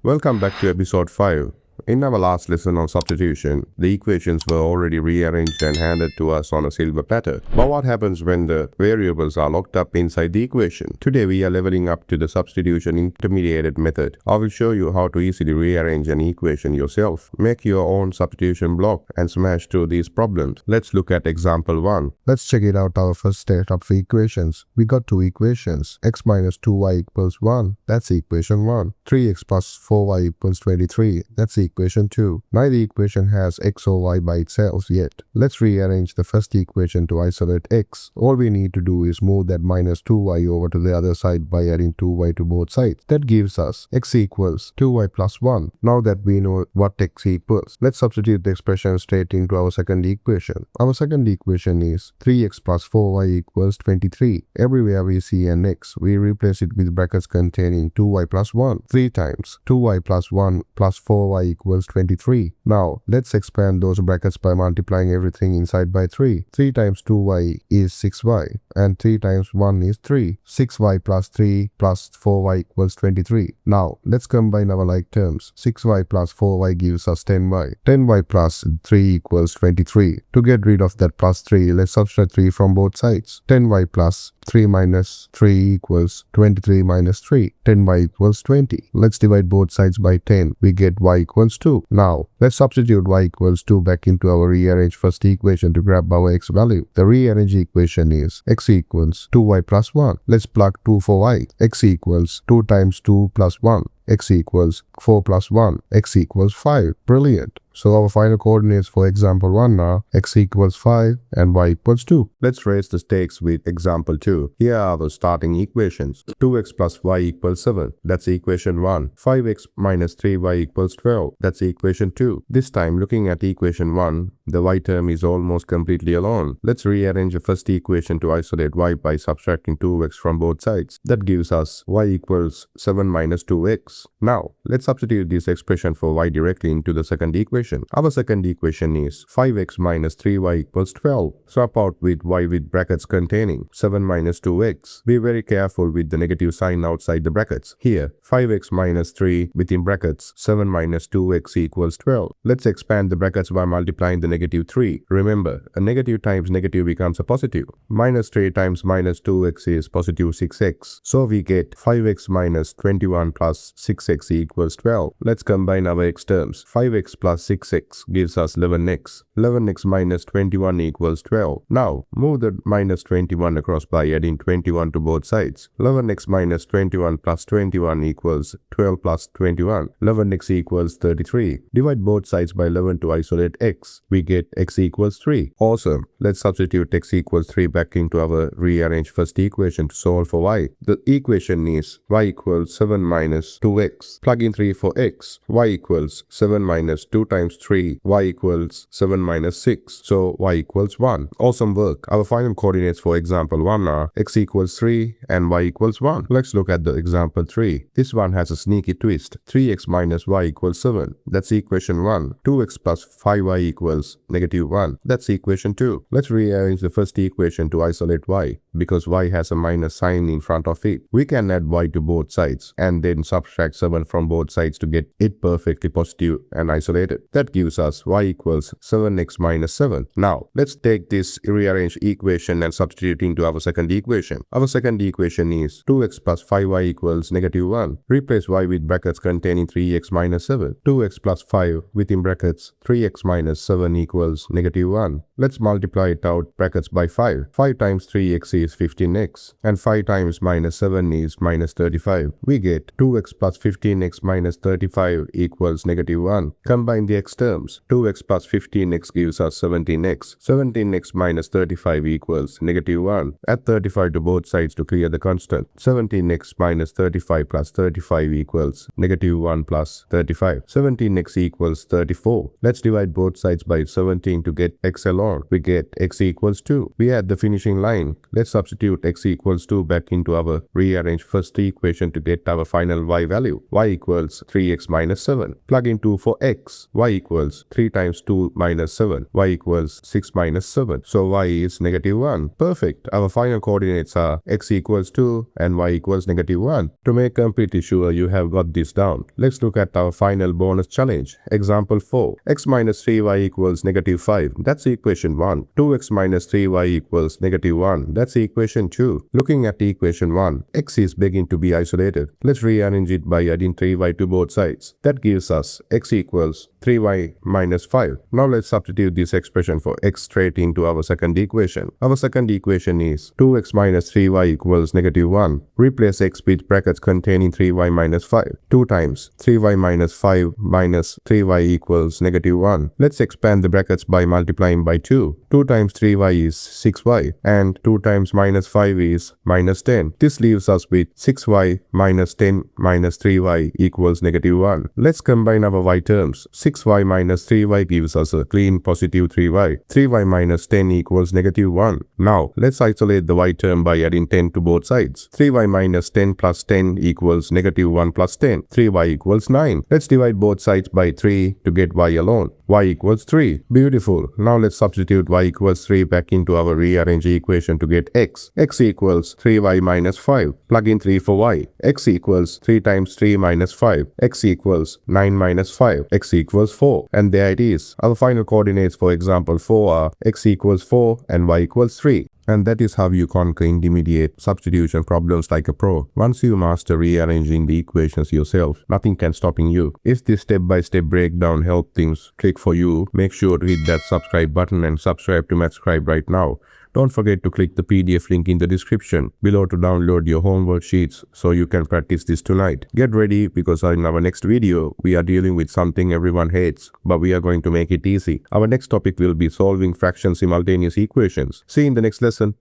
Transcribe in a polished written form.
Welcome back to episode 5. In our last lesson on substitution, the equations were already rearranged and handed to us on a silver platter. But what happens when the variables are locked up inside the equation? Today we are leveling up to the substitution intermediate method. I will show you how to easily rearrange an equation yourself. Make your own substitution block and smash through these problems. Let's look at example 1. Let's check it out our first set of equations. We got two equations. X minus 2y equals 1. That's equation 1. 3x plus 4y equals 23. That's equation 2. Neither equation has x or y by itself yet. Let's rearrange the first equation to isolate x. All we need to do is move that minus 2y over to the other side by adding 2y to both sides. That gives us x equals 2y plus 1. Now that we know what x equals, let's substitute the expression straight into our second equation. Our second equation is 3x plus 4y equals 23. Everywhere we see an x, we replace it with brackets containing 2y plus 1. 3 times 2y plus 1 plus 4y equals 23. Now, let's expand those brackets by multiplying everything inside by 3. 3 times 2y is 6y, and 3 times 1 is 3. 6y plus 3 plus 4y equals 23. Now, let's combine our like terms. 6y plus 4y gives us 10y. 10y plus 3 equals 23. To get rid of that plus 3, let's subtract 3 from both sides. 10y plus 3 minus 3 equals 23 minus 3. 10y equals 20. Let's divide both sides by 10. We get y equals 2. Now, let's substitute y equals 2 back into our rearranged first equation to grab our x value. The rearranged equation is x equals 2y plus 1. Let's plug 2 for y. X equals 2 times 2 plus 1. X equals 4 plus 1. X equals 5. Brilliant. So our final coordinates for example 1 are x equals 5 and y equals 2. Let's raise the stakes with example 2. Here are the starting equations. 2x plus y equals 7. That's equation 1. 5x minus 3y equals 12. That's equation 2. This time, looking at equation 1, the y term is almost completely alone. Let's rearrange the first equation to isolate y by subtracting 2x from both sides. That gives us y equals 7 minus 2x. Now, let's substitute this expression for y directly into the second equation. Our second equation is 5x minus 3y equals 12. Swap out with y with brackets containing 7 minus 2x. Be very careful with the negative sign outside the brackets. Here, 5x minus 3 within brackets 7 minus 2x equals 12. Let's expand the brackets by multiplying the negative 3. Remember, a negative times negative becomes a positive. Minus 3 times minus 2x is positive 6x. So we get 5x minus 21 plus 6x equals 12. Let's combine our x terms. 5x plus 6x gives us 11x. 11x minus 21 equals 12. Now, move the minus 21 across by adding 21 to both sides. 11x minus 21 plus 21 equals 12 plus 21. 11x equals 33. Divide both sides by 11 to isolate x. We get x equals 3. Awesome. Let's substitute x equals 3 back into our rearranged first equation to solve for y. The equation is y equals 7 minus 2x. Plug in 3 for x. Y equals 7 minus 2 times 3. Y equals 7 minus 6. So y equals 1. Awesome work. Our final coordinates for example 1 are x equals 3 and y equals 1. Let's look at the example 3. This one has a sneaky twist. 3x minus y equals 7. That's equation 1. 2x plus 5y equals negative 1. That's equation 2. Let's rearrange the first equation to isolate y. Because y has a minus sign in front of it, we can add y to both sides and then subtract 7 from both sides to get it perfectly positive and isolated. That gives us y equals 7x minus 7. Now, let's take this rearranged equation and substitute into our second equation. Our second equation is 2x plus 5y equals negative 1. Replace y with brackets containing 3x minus 7. 2x plus 5 within brackets 3x minus 7 equals negative 1. Let's multiply it out brackets by 5. 5 times 3x is 15x and 5 times minus 7 is minus 35. We get 2x plus 15x minus 35 equals negative 1. Combine the x terms. 2x plus 15x gives us 17x. 17x minus 35 equals negative 1. Add 35 to both sides to clear the constant. 17x minus 35 plus 35 equals negative 1 plus 35. 17x equals 34. Let's divide both sides by 17 to get x alone. We get x equals 2. We add the finishing line. Let's substitute x equals 2 back into our rearranged first equation to get our final y value. value. Y equals 3x minus 7. Plug in 2 for x. Y equals 3 times 2 minus 7. Y equals 6 minus 7. So y is negative 1. Perfect. Our final coordinates are x equals 2 and y equals negative 1. To make completely sure you have got this down, let's look at our final bonus challenge. Example 4. X minus 3y equals negative 5. That's equation 1. 2x minus 3y equals negative 1. That's equation 2. Looking at equation 1, x is beginning to be isolated. Let's rearrange it by adding 3y to both sides. That gives us x equals 3y minus 5. Now let's substitute this expression for x straight into our second equation. Our second equation is 2x minus 3y equals negative 1. Replace x with brackets containing 3y minus 5. 2 times 3y minus 5 minus 3y equals negative 1. Let's expand the brackets by multiplying by 2. 2 times 3y is 6y and 2 times minus 5 is minus 10. This leaves us with 6y minus 10 minus 3y equals negative 1. Let's combine our y terms. 6y minus 3y gives us a clean positive 3y. 3y minus 10 equals negative 1. Now, let's isolate the y term by adding 10 to both sides. 3y minus 10 plus 10 equals negative 1 plus 10. 3y equals 9. Let's divide both sides by 3 to get y alone. Y equals 3. Beautiful. Now let's substitute y equals 3 back into our rearranged equation to get x. X equals 3y minus 5. Plug in 3 for y. X equals 3 times 3 minus 5. X equals 9 minus 5. X equals 4. And there it is. Our final coordinates for example 4 are x equals 4 and y equals 3. And that is how you conquer intermediate substitution problems like a pro. Once you master rearranging the equations yourself, nothing can stop you. If this step-by-step breakdown helped things click for you, make sure to hit that subscribe button and subscribe to Scribe right now. Don't forget to click the PDF link in the description below to download your homework sheets so you can practice this tonight. Get ready because in our next video, we are dealing with something everyone hates, but we are going to make it easy. Our next topic will be solving fraction simultaneous equations. See you in the next lesson.